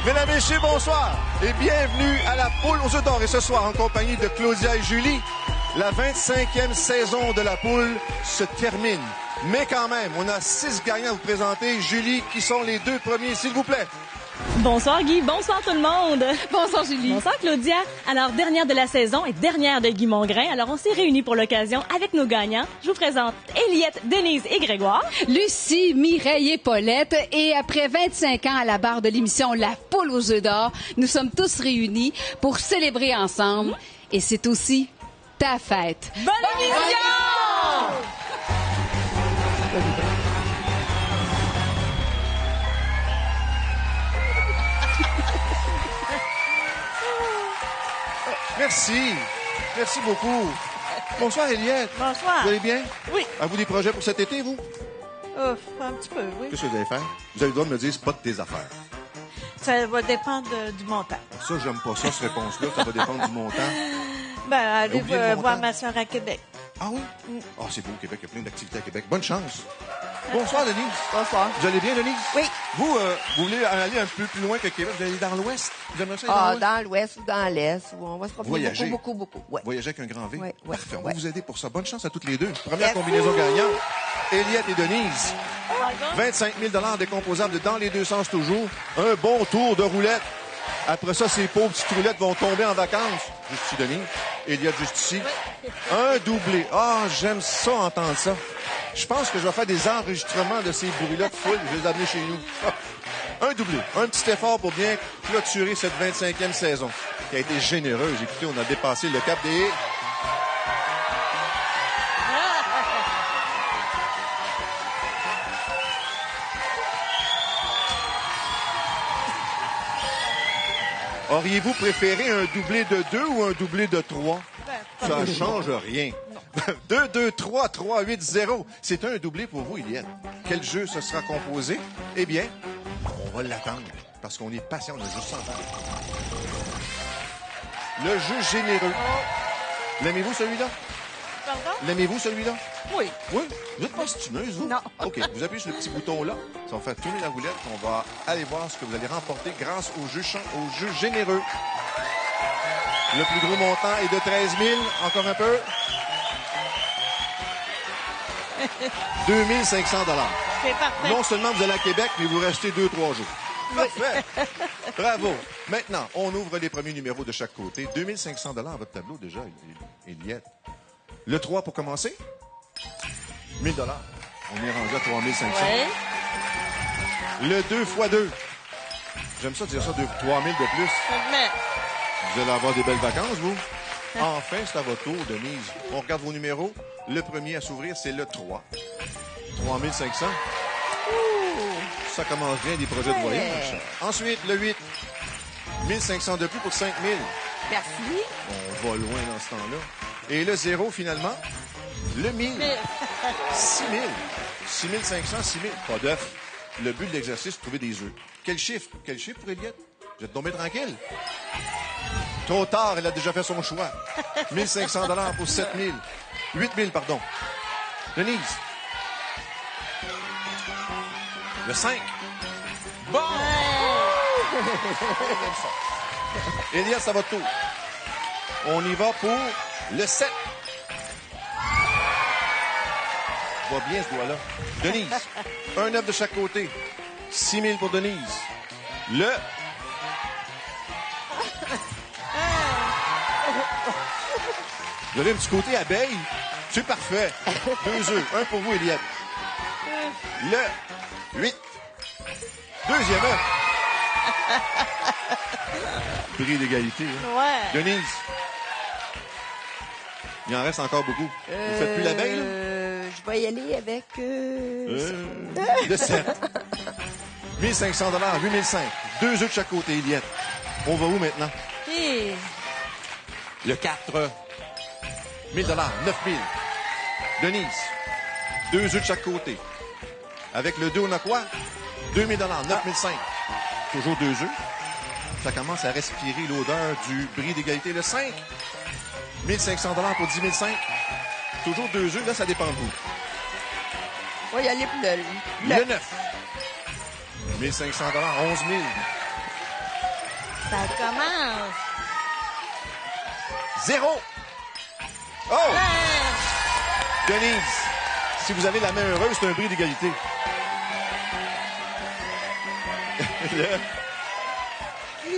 Mesdames, Messieurs, bonsoir et bienvenue à la Poule aux œufs d'or. Et ce soir, en compagnie de Claudia et Julie, la 25e saison de la Poule se termine. Mais quand même, on a 6 gagnants à vous présenter. Julie, qui sont les 2 premiers, s'il vous plaît? Bonsoir Guy, bonsoir tout le monde. Bonsoir Julie. Bonsoir Claudia. Alors, dernière de la saison et dernière de Guy Mongrain. Alors, on s'est réunis pour l'occasion avec nos gagnants. Je vous présente Eliette, Denise et Grégoire. Lucie, Mireille et Paulette. Et après 25 ans à la barre de l'émission La Poule aux œufs d'or, nous sommes tous réunis pour célébrer ensemble. Et c'est aussi ta fête. Bonne émission! Merci. Merci beaucoup. Bonsoir, Eliette. Bonsoir. Vous allez bien? Oui. Avez-vous des projets pour cet été, vous? Un petit peu, oui. Qu'est-ce que vous allez faire? Vous avez le droit de me dire, c'est pas de tes affaires. Ça va dépendre du montant. Ça, j'aime pas ça, cette réponse-là. Ça va dépendre du montant. Ben, allez Oubliez le voir montant. ma soeur à Québec. Ah oui? Ah, c'est beau, au Québec. Il y a plein d'activités à Québec. Bonne chance. Bonsoir, Denise. Bonsoir. Vous allez bien, Denise? Oui. Vous voulez aller un peu plus loin que Québec? Vous allez aller dans l'Ouest? Vous aimeriez ça aller Dans l'Ouest ou dans l'Est, où on va se promener Voyager. beaucoup. Ouais. Voyager avec un grand V? Ouais, ouais, Parfait. On va ouais. vous aider pour ça. Bonne chance à toutes les deux. Première Merci. combinaison gagnante. Eliette et Denise. 25 000 décomposables dans les deux sens toujours. Un bon tour de roulette. Après ça, ces pauvres petites roulettes vont tomber en vacances. Juste ici, Denise. Eliette, juste ici. Un doublé. Ah, j'aime ça, entendre ça. Je pense que je vais faire des enregistrements de ces bruits-là de foule. Je vais les amener chez nous. Un doublé. Un petit effort pour bien clôturer cette 25e saison qui a été généreuse. Écoutez, on a dépassé le cap des... Auriez-vous préféré un doublé de 2 ou un doublé de 3? Ça ne change rien. 2, 2, 3, 3, 8, 0. C'est un doublé pour vous, Eliette. Quel jeu ce sera composé? Eh bien, on va l'attendre parce qu'on est patient, on a juste 100 ans. Le jeu généreux. L'aimez-vous, celui-là? Pardon? L'aimez-vous, celui-là? Oui. Oui? Vous n'êtes pas stineuse, vous? Non. OK. Vous appuyez sur le petit bouton là. Ça va faire tourner la roulette. On va aller voir ce que vous allez remporter grâce au jeu généreux. Le plus gros montant est de 13 000. Encore un peu. 2 500 $. C'est parfait. Non seulement vous allez à Québec, mais vous restez 2-3 jours. Parfait. Bravo. Maintenant, on ouvre les premiers numéros de chaque côté. 2 500 $ à votre tableau déjà, Eliette. Le 3 pour commencer. 1 000 $. On est rendu à 3 500. Oui. Le 2 x 2. J'aime ça dire ça, 3 000 de plus. Mais, Vous allez avoir des belles vacances, vous. Enfin, c'est à votre tour, Denise. On regarde vos numéros. Le premier à s'ouvrir, c'est le 3. 3 500. Ça commence bien des projets de voyage. Ensuite, le 8. 1 500 de plus pour 5 000. Merci. On va loin dans ce temps-là. Et le 0, finalement, le 1000. 6 000. 6 500, 6 000. Pas d'œuf. Le but de l'exercice, c'est de trouver des œufs. Quel chiffre? Quel chiffre pour Eliette? Vous êtes tombé tranquille? Trop tard, elle a déjà fait son choix. 1 500 $ pour 7 000. 8 000, pardon. Denise. Le 5. Bon! Eliette, c'est à votre tour. On y va pour le 7. Va bien ce doigt-là. Denise. Un œuf de chaque côté. 6 000 pour Denise. Le... Vous avez un petit côté abeille. C'est parfait. 2 œufs. Un pour vous, Eliette. Le 8. Deuxième œuf. Prix d'égalité. Hein? ouais. Denise. Il en reste encore beaucoup. Vous faites plus l'abeille, là? Je vais y aller avec... Le 7. 1 500 $, 8 500. 2 œufs de chaque côté, Eliette. On va où maintenant? Puis, Le 4. 1 000 $, 9 000. Denise. 2 œufs de chaque côté. Avec le 2, on a quoi? 2 000 $, 9 500. Toujours 2 œufs. Ça commence à respirer l'odeur du bris d'égalité. Le 5. 1 500 $ pour 10 500. Toujours 2 œufs. Là, ça dépend de vous. On va y aller pour Le 9. 1 500 $, 11 000. Ça commence. 0. Oh! Denise, si vous avez la main heureuse, c'est un bris d'égalité.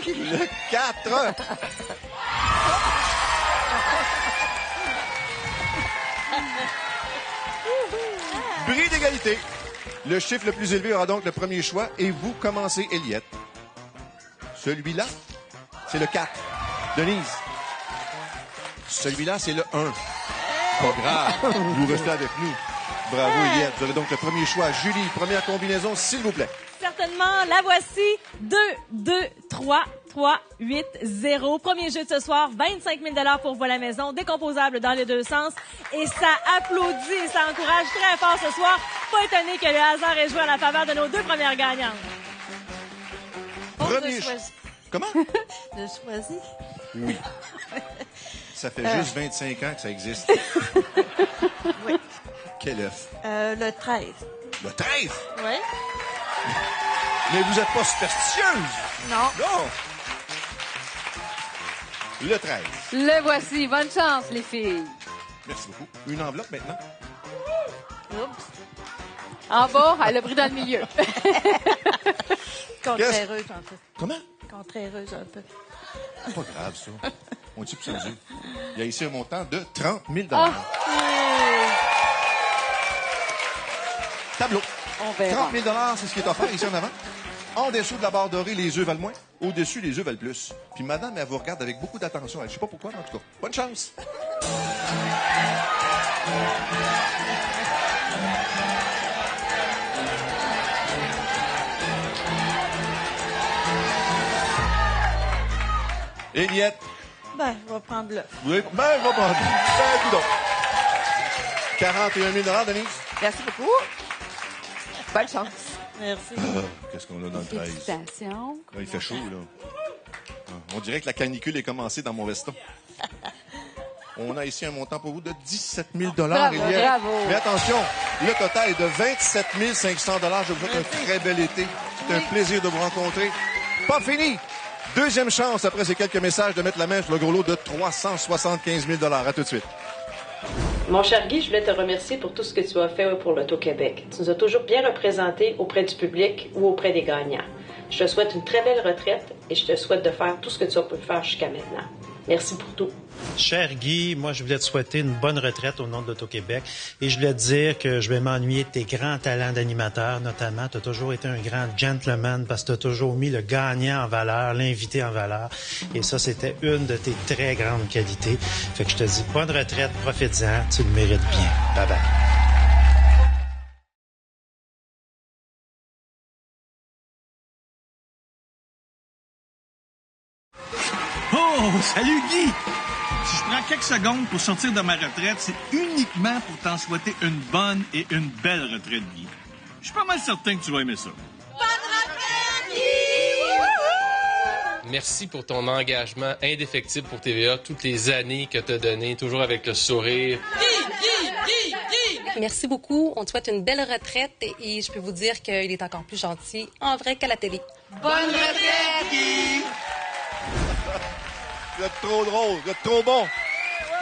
Le 4. Bris d'égalité. Le chiffre le plus élevé aura donc le premier choix et vous commencez, Eliette. Celui-là, c'est le 4. Denise. Celui-là, c'est le 1. Pas grave. Vous restez avec nous. Bravo, Eliette. Vous avez donc le premier choix. Julie, première combinaison, s'il vous plaît. Certainement, la voici. 2, 2, 3, 3, 8, 0. Premier jeu de ce soir, 25 000 $ pour Voilà Maison, décomposable dans les deux sens. Et ça applaudit et ça encourage très fort ce soir. Pas étonné que le hasard ait joué à la faveur de nos deux premières gagnantes. Premier choix. Comment? De choisi. Oui. Ça fait juste 25 ans que ça existe. Oui. Quel œuf? Le 13. Le 13? Oui. Mais vous n'êtes pas superstitieuse. Non. Non. Le 13. Le voici. Bonne chance, les filles. Merci beaucoup. Une enveloppe maintenant. Oups. En bas, elle a pris dans le milieu. Contréreuse un peu. Comment? Contréreuse un peu. Pas grave, ça. On dit pour ça mesure. Il y a ici un montant de 30 000 $. Ah. Tableau. On verra. 30 000 $, c'est ce qui est offert ici en avant. En dessous de la barre dorée, les œufs valent moins. Au-dessus, les œufs valent plus. Puis madame, elle vous regarde avec beaucoup d'attention. Je sais pas pourquoi, mais en tout cas, bonne chance. Eliette. Ben, je vais prendre l'œuf. Vous avez... Ben, je vais prendre. Ben, coudonc. 41 000 $, Denise. Merci beaucoup. Bonne chance. Merci. Qu'est-ce qu'on a dans le 13? Félicitations. Là, il fait chaud, là. On dirait que la canicule est commencée dans mon veston. On a ici un montant pour vous de 17 000 $, Bravo, Eliette. bravo. Mais attention, le total est de 27 500 $. Je vous souhaite un très bel été. C'est un plaisir de vous rencontrer. Pas fini! Deuxième chance, après ces quelques messages, de mettre la main sur le gros lot de 375 000 $. À tout de suite. Mon cher Guy, je voulais te remercier pour tout ce que tu as fait pour l'Auto-Québec. Tu nous as toujours bien représentés auprès du public ou auprès des gagnants. Je te souhaite une très belle retraite et je te souhaite de faire tout ce que tu as pu faire jusqu'à maintenant. Merci pour tout. Cher Guy, moi, je voulais te souhaiter une bonne retraite au nom de l'Auto-Québec et je voulais te dire que je vais m'ennuyer de tes grands talents d'animateur, notamment. Tu as toujours été un grand gentleman parce que tu as toujours mis le gagnant en valeur, l'invité en valeur. Et ça, c'était une de tes très grandes qualités. Fait que je te dis bonne retraite, profite-en, tu le mérites bien. Bye-bye. Oh, salut Guy! Si je prends quelques secondes pour sortir de ma retraite, c'est uniquement pour t'en souhaiter une bonne et une belle retraite, Guy. Je suis pas mal certain que tu vas aimer ça. Merci pour ton engagement indéfectible pour TVA, toutes les années que tu as données, toujours avec le sourire. Merci beaucoup. On te souhaite une belle retraite et je peux vous dire qu'il est encore plus gentil en vrai qu'à la télé. Bonne retraite! Vous êtes trop drôle, vous êtes trop bon.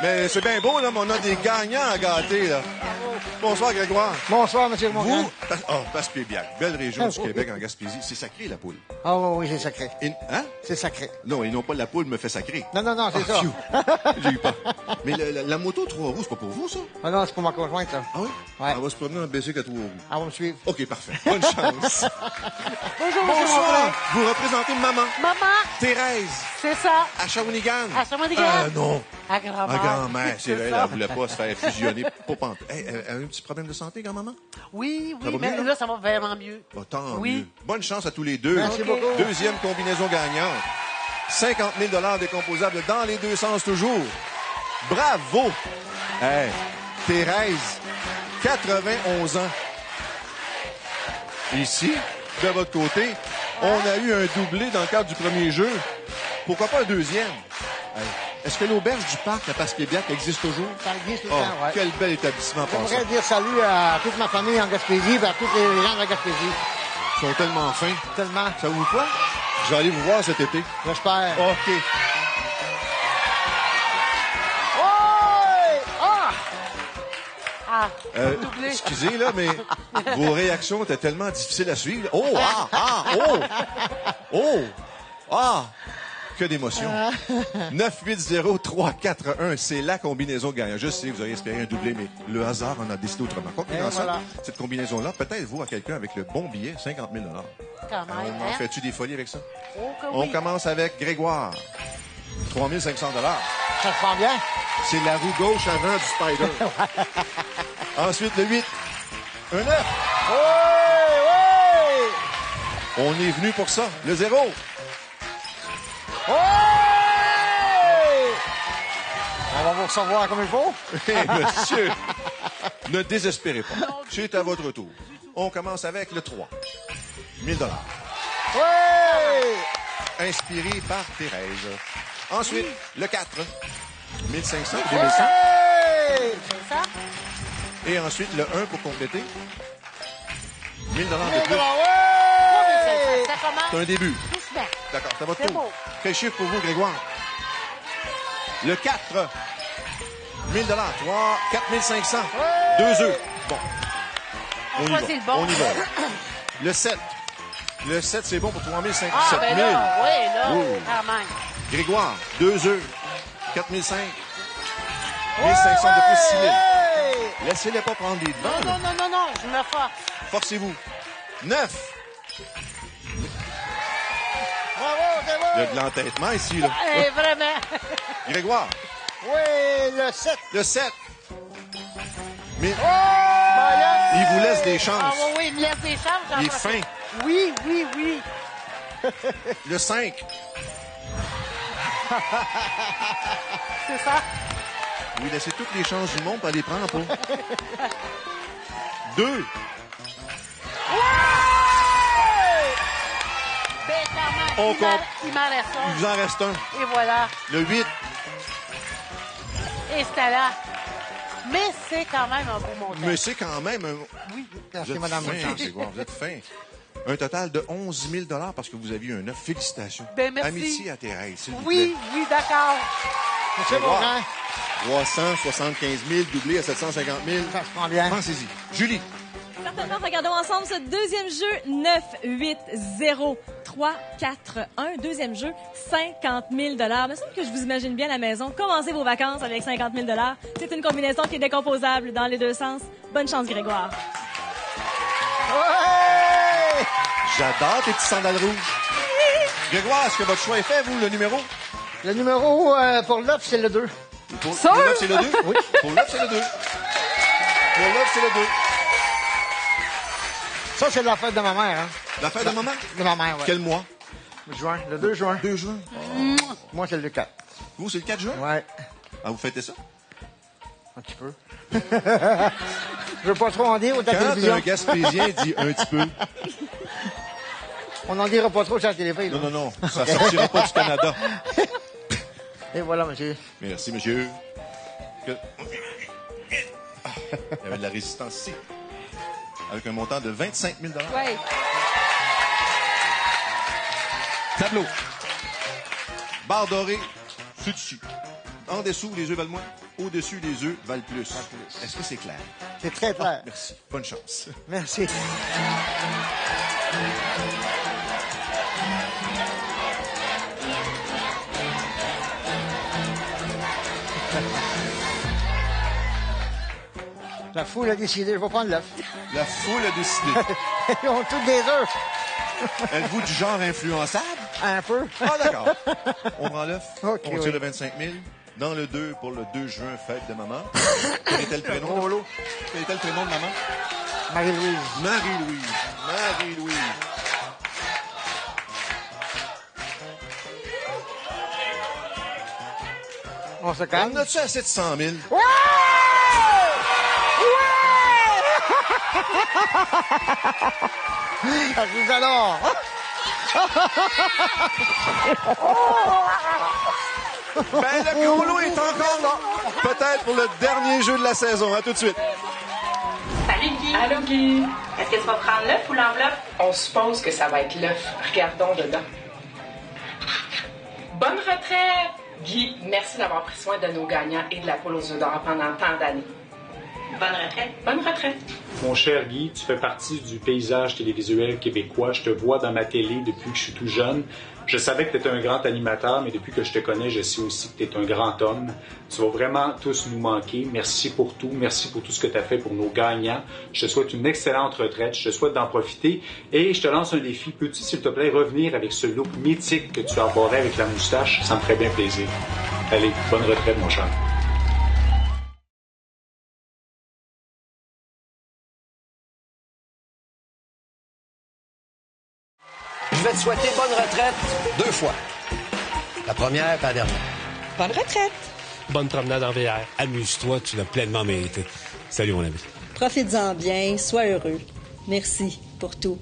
Mais c'est bien beau, là, mais on a des gagnants à gâter, là. Bonsoir, Grégoire. Bonsoir, M. Mongrain. Vous, Passepébiac, belle région du Québec en Gaspésie. C'est sacré, la poule. Ah oui, c'est sacré. Hein? C'est sacré. Non, et non pas la poule me fait sacrer. Non, c'est ça. Phew. J'ai eu peur. Mais la moto 3 roues, c'est pas pour vous, ça? Ah non, c'est pour ma conjointe, ça. Ah oui? Ouais. On va se promener en bicycle à 3 roues. Elle va me suivre. OK, parfait. Bonne chance. Bonjour, Bonsoir. Vous représentez maman. Maman, Thérèse, c'est ça. à Shawinigan. À Shawinigan. Non. À grand-mère. Ma grand-mère, c'est vrai, ça. elle voulait pas se faire fusionner. Pas pantoute. Hey, elle a un petit problème de santé, grand-maman? Oui, Ça va mais mieux, là? là, ça va vraiment mieux. Bah, tant Oui. mieux. Bonne chance à tous les deux. Merci beaucoup. Deuxième combinaison gagnante. 50 000 $ décomposables dans les deux sens toujours. Bravo! Hey, Thérèse, 91 ans. Ici, de votre côté, on a eu un doublé dans le cadre du premier jeu. Pourquoi pas un deuxième? Hey, est-ce que l'auberge du parc à Passepébiac existe toujours? Ça existe tout le Oh, temps, ouais. quel bel établissement passant. J'aimerais dire salut à toute ma famille en Gaspésie et à tous les gens de la Gaspésie. Ils sont tellement fins. Tellement. Ça vous quoi? Je vais aller vous voir cet été. J'espère. OK. Doublé. Excusez, là, mais vos réactions étaient tellement difficiles à suivre. Que d'émotion. 9-8-0-3-4-1, c'est la combinaison gagnante. Je sais, vous auriez espéré un doublé, mais le hasard en a décidé autrement. Quoi qu'il en soit, voilà. cette combinaison-là, peut-être vous à quelqu'un avec le bon billet, 50 000 Quand même, On hein? fait-tu des folies avec ça? Oh, que On oui. commence avec Grégoire. 3 500 Ça se sent bien? C'est la roue gauche avant du Spider. Ensuite, le 8. Un 9. On est venu pour ça. Le 0. On va vous recevoir comme il faut. Monsieur, ne désespérez pas. C'est à votre tour. On commence avec le 3. 1000 $. Inspiré par Thérèse. Ensuite, le 4. 1500, 2100. C'est ça? Et ensuite, le 1 pour compléter. 1000 $ de plus. Ça commence C'est un début. doucement. D'accord, c'est à votre C'est tour. beau. Quel chiffre pour vous, Grégoire? Le 4. 1000 $. 4 500. 2 œufs. Bon. On y va. Choisis le bon. On y va. Le 7. Le 7, c'est bon pour 3 500. Ah, 7 ben 000. là, oui, là, Oh. quand même. Grégoire, 2 œufs. 4 500. 1500 de plus, 6 000. Laissez-les pas prendre les devants. là. Non, je me force. Forcez-vous. 9. Bravo, c'est bon. Il y a de l'entêtement ici, là. Eh, vraiment. Grégoire, Oui, le 7. le 7. Mais Voilà. il vous laisse des chances. Ah oui, il me laisse des chances. j'en Il est profite. fin. Oui. Le 5. C'est ça. Vous laissez toutes les chances du monde, pas les prendre pas. 2. Ben, quand même. On il m'en- compte. Il m'en reste Il un. vous en reste un. Et voilà. Le 8. Et c'était là. Mais c'est quand même un beau montant. Mais c'est quand même un... Oui, Vous merci, êtes madame. fin, Grégoire, vous êtes fin. Un total de 11 000 $ parce que vous aviez un 9. Félicitations. Ben, merci. Amitié à Thérèse, s'il vous Oui, d'accord. C'est bon, hein? 375 000 doublé à 750 000. Ça se prend bien. Pensez-y. Julie. Certainement, regardons ensemble ce deuxième jeu. 9, 8, 0, 3, 4, 1. Deuxième jeu, 50 000 $. Il me semble que je vous imagine bien à la maison. Commencez vos vacances avec 50 000 $. C'est une combinaison qui est décomposable dans les deux sens. Bonne chance, Grégoire. J'adore tes petits sandales rouges. Grégoire, est-ce que votre choix est fait, vous, le numéro? Le numéro pour l'offre, c'est le 2. Pour l'offre, c'est le 2? Oui. Pour l'offre, c'est le 2. Pour l'offre, c'est le 2. Ça, c'est la fête de ma mère, hein? La fête de maman? De ma mère, ouais. Quel mois? Juin, le 2 juin. 2 juin. Moi, c'est le 4. Vous, c'est le 4 juin? Ouais, Ah, vous fêtez ça? un petit peu. Je veux pas trop en dire au Quand télévision. un Gaspésien dit un petit peu, On n'en dira pas trop sur la télé. non, non, non, ça sortira pas du Canada. Et voilà, monsieur. Merci, monsieur. Que- Ah, il y avait de la résistance ici. Avec un montant de 25 000 $. Oui. Tableau. Barre dorée, c'est dessus. En dessous, les œufs valent moins. Au-dessus, les œufs valent plus. Est-ce que c'est clair? C'est très clair. Merci. Bonne chance. Merci. La foule a décidé, je vais prendre l'œuf. La foule a décidé. Ils ont tous des œufs. Êtes-vous du genre influençable? Un peu. Ah, d'accord. On prend l'œuf. Ok, on tire oui. le 25 000. Dans le 2 pour le 2 juin, fête de maman. Quel était le prénom? Gros lot. Quel était le prénom de maman? Marie-Louise. Marie-Louise. Marie-Louise. On se On calme. a-tu assez de 100 000? Ouais! Ouais! Ah, vous alors. Ben, le gros lot est encore là. Peut-être pour le dernier jeu de la saison. À tout de suite. Salut Guy. Allô Guy. Est-ce que tu vas prendre l'œuf ou l'enveloppe? On suppose que ça va être l'œuf. Regardons dedans. Bonne retraite! Guy, merci d'avoir pris soin de nos gagnants et de la poule aux œufs d'or pendant tant d'années. Bonne retraite. Bonne retraite. Mon cher Guy, tu fais partie du paysage télévisuel québécois. Je te vois dans ma télé depuis que je suis tout jeune. Je savais que tu étais un grand animateur, mais depuis que je te connais, je sais aussi que tu es un grand homme. Tu vas vraiment tous nous manquer. Merci pour tout. Merci pour tout ce que tu as fait pour nos gagnants. Je te souhaite une excellente retraite. Je te souhaite d'en profiter. Et je te lance un défi. Peux-tu, s'il te plaît, revenir avec ce look mythique que tu as abordé avec la moustache? Ça me ferait bien plaisir. Allez, bonne retraite, mon cher. Je vais te souhaiter bonne retraite 2 fois. La première et la dernière. Bonne retraite. Bonne promenade en VR. Amuse-toi, tu l'as pleinement mérité. Salut, mon ami. Profites-en bien, sois heureux. Merci pour tout.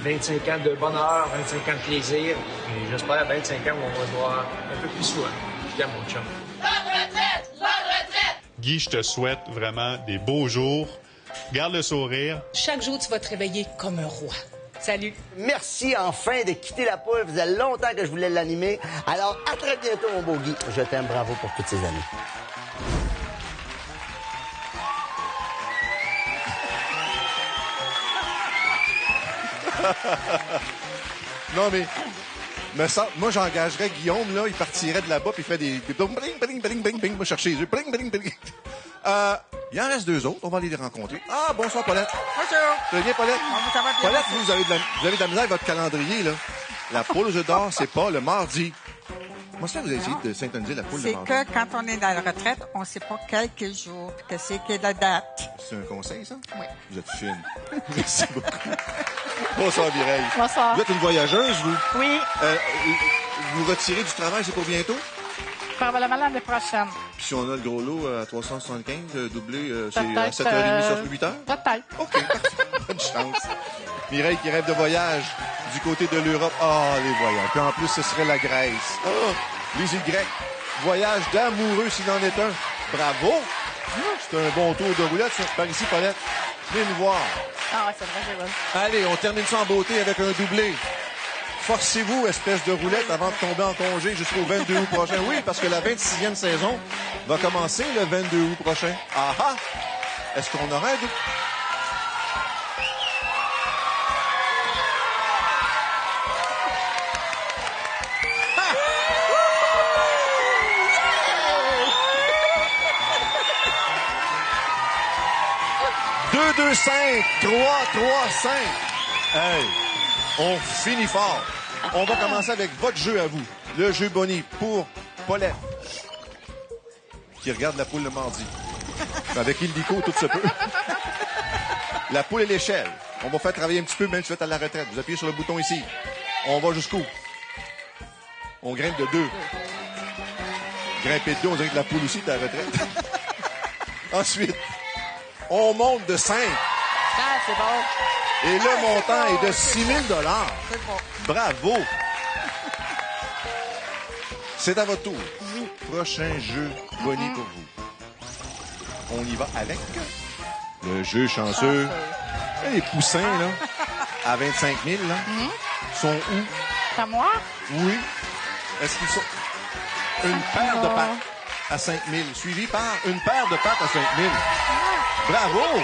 25 ans de bonheur, 25 ans de plaisir. Et j'espère 25 ans où on va se voir un peu plus souvent. Je t'aime, mon chum. Bonne retraite! Bonne retraite! Guy, je te souhaite vraiment des beaux jours. Garde le sourire. Chaque jour, tu vas te réveiller comme un roi. Salut. Merci enfin de quitter la poule. Ça faisait longtemps que je voulais l'animer. Alors, à très bientôt, mon beau Guy. Je t'aime. Bravo pour toutes ces années. Non, mais ça, moi, j'engagerais Guillaume, là. Il partirait de là-bas, puis il fait des bling, bling, bling, bling, bling. Va chercher les yeux. Bling, bling, bling. Il en reste 2 autres. On va aller les rencontrer. Ah, bonsoir, Paulette. Bonjour. Ça va bien, Paulette? Ça va bien. Paulette, vous avez de la misère avec votre calendrier, là. La poule aux œufs d'or, c'est pas le mardi. Comment ça, vous avez essayé de syntoniser la poule le mardi? C'est que quand on est dans la retraite, on ne sait pas quelques jours, que c'est quelle la date. C'est un conseil, ça? Oui. Vous êtes fine. Merci beaucoup. Bonsoir, Mireille. Bonsoir. Vous êtes une voyageuse, vous? Oui. Vous retirez du travail, c'est pour bientôt? Probablement l'année prochaine. Puis si on a le gros lot à 375, doublé, c'est à Peut-être, 7h30 sur 8h? Peut-être. OK, parfait. Bonne chance. Mireille qui rêve de voyage du côté de l'Europe. Ah, les voyages. Puis en plus, ce serait la Grèce. Ah, les îles grecques. Voyage d'amoureux s'il en est un. Bravo! C'est un bon tour de roulette par ici, Paulette. Venez nous voir. Ah ouais, c'est vrai, c'est vrai. Allez, on termine ça en beauté avec un doublé. Forcez-vous, espèce de roulette, avant de tomber en congé jusqu'au 22 août prochain. Oui, parce que la 26e saison va commencer le 22 août prochain. Ah ah! Est-ce qu'on aura un doublé? « 2, 2, 5, 3, 3, 5. Hey, on finit fort. On va commencer avec votre jeu à vous. Le jeu Bonnie pour Paulette, qui regarde la poule le mardi. Avec Illico, tout se peut. La poule et l'échelle. On va faire travailler un petit peu, même si vous êtes à la retraite. Vous appuyez sur le bouton ici. On va jusqu'où? On grimpe de 2. Grimper de 2, on dirait que la poule aussi est à la retraite. Ensuite, on monte de 5. Ah, c'est bon. Et le montant est de 6 000 $. C'est bon. Bravo! C'est à votre tour. Prochain jeu Bonnie pour vous. On y va avec le jeu chanceux. Les poussins, là, à 25 000, là, sont où? C'est à moi? Oui. Est-ce qu'ils sont... Une paire de pattes à 5 000, suivi par une paire de pattes à 5 000. Bravo!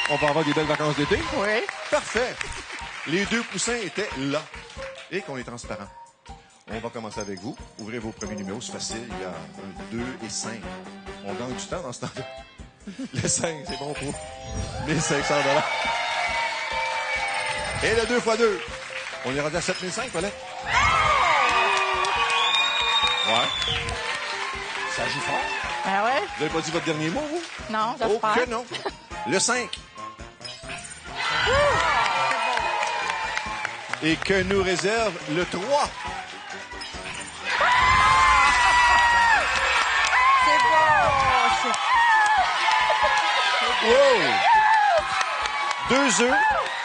On va avoir des belles vacances d'été? Oui. Parfait. Les 2 poussins étaient là. Et qu'on est transparent. On va commencer avec vous. Ouvrez vos premiers numéros, c'est facile. Il y a 1, 2 et 5. On gagne du temps dans ce temps-là. Le 5, c'est bon pour 1 500 $. Et le 2 x 2. On est rendu à 7 500, Paulette. Ouais. Ça joue fort. Ah ouais? Vous n'avez pas dit votre dernier mot, vous? Non, Oh, j'espère. que non. Le 5. Et que nous réserve le 3. C'est bon. Wow! 2 œufs.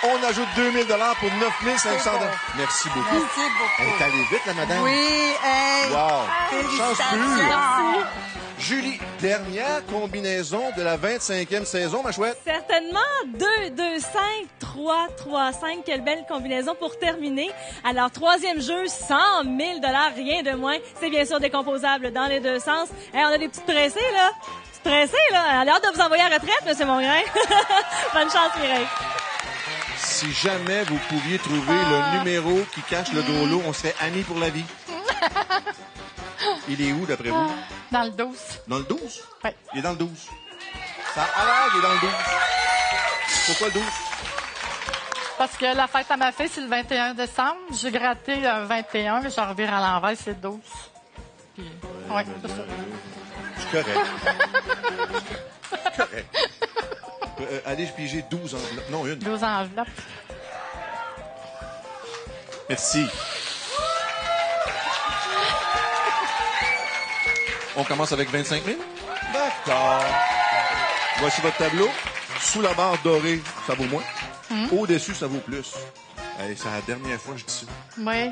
On ajoute 2 000 $ pour 9 500 $. Merci beaucoup. Merci beaucoup. Elle est allée vite, la madame. Oui, hey. Wow. Chance Félicitations. pure. Julie, dernière combinaison de la 25e saison, ma chouette. Certainement 2, 2, 5, 3, 3, 5. Quelle belle combinaison pour terminer. Alors, troisième jeu, 100 000 $, rien de moins. C'est bien sûr décomposable dans les deux sens. Hey, on a des petites pressées, là. Petites pressées, là. Elle a hâte de vous envoyer à la retraite, M. Mongrain. Bonne chance, Mireille. Si jamais vous pouviez trouver le numéro qui cache le gros lot, on serait amis pour la vie. Il est où, d'après vous? Dans le 12. Dans le 12? Oui. Il est dans le 12. Ça a l'air qu'il est dans le 12. Pourquoi le 12? Parce que la fête à ma fille, c'est le 21 décembre. J'ai gratté le 21, mais je revire à l'envers, c'est le 12. Puis, oui, c'est ça. C'est correct. Correct. Allez, je pigeais 12 enveloppes. Non, une. 12 enveloppes. Merci. On commence avec 25 000? D'accord. Voici votre tableau. Sous la barre dorée, ça vaut moins. Au-dessus, ça vaut plus. Hey, c'est la dernière fois que je dis ça. Oui.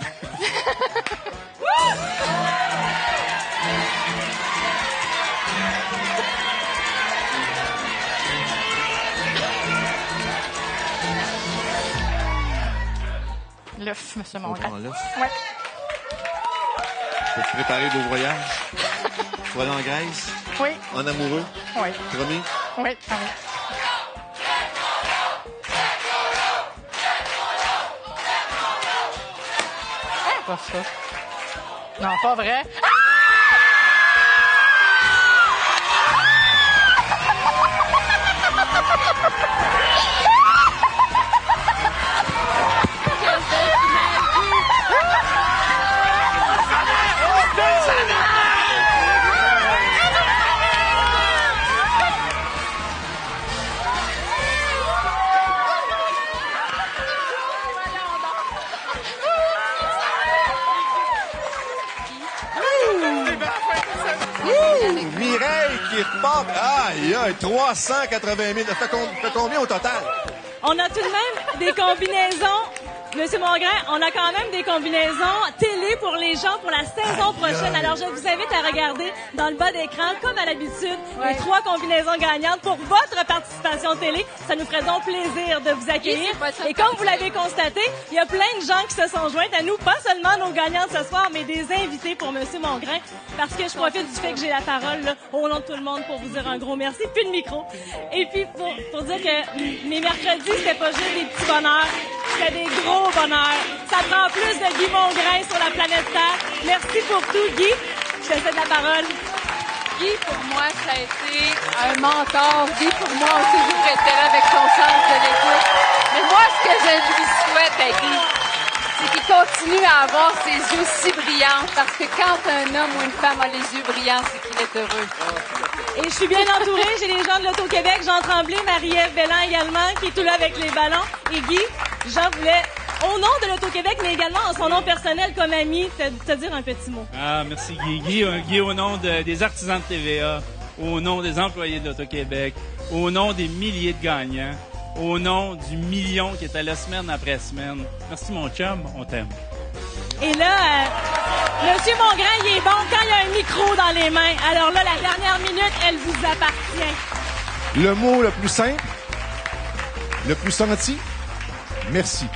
L'œuf, M. Mongrain. On prend l'œuf? Oui. Pour préparer vos voyages? Pour aller en Grèce? Oui. En amoureux? Oui. Promis? Oui. Ah oui. Pas ça. Non, pas vrai. Mireille qui repart. Aïe, aïe, 380 000. Ça fait combien au total? On a tout de même des combinaisons. Monsieur Mongrain, on a quand même des combinaisons télé pour les gens pour la saison prochaine. Alors, je vous invite à regarder dans le bas d'écran, comme à l'habitude, les 3 combinaisons gagnantes pour votre participation télé. Ça nous ferait donc plaisir de vous accueillir. Et comme vous l'avez constaté, il y a plein de gens qui se sont joints à nous, pas seulement nos gagnantes ce soir, mais des invités pour Monsieur Mongrain, parce que je profite du fait que j'ai la parole là, au nom de tout le monde pour vous dire un gros merci. Puis le micro. Et puis, pour dire que mes mercredis, c'était pas juste des petits bonheurs. C'était des gros bonheurs. Ça prend plus de Guy Mongrain sur la planète Terre. Merci pour tout, Guy. Je te cède la parole. Guy, pour moi, ça a été un mentor. Guy, pour moi aussi, je préférais avec son sens de l'écoute. Mais moi, ce que je lui souhaite à Guy, c'est qu'il continue à avoir ses yeux si brillants. Parce que quand un homme ou une femme a les yeux brillants, c'est qu'il est heureux. Et je suis bien entourée. J'ai les gens de l'Auto-Québec, Jean Tremblay, Marie-Ève Bellan également, qui est tout là avec les ballons. Et Guy, Jean voulait, au nom de l'Auto-Québec, mais également en son nom personnel comme ami, te dire un petit mot. Ah, merci Guy. Guy, au nom des artisans de TVA, au nom des employés de l'Auto-Québec, au nom des milliers de gagnants, au nom du million qui était là semaine après semaine. Merci mon chum, on t'aime. Et là, Monsieur Mongrain, il est bon quand il y a un micro dans les mains. Alors là, la dernière minute, elle vous appartient. Le mot le plus simple, le plus senti, merci.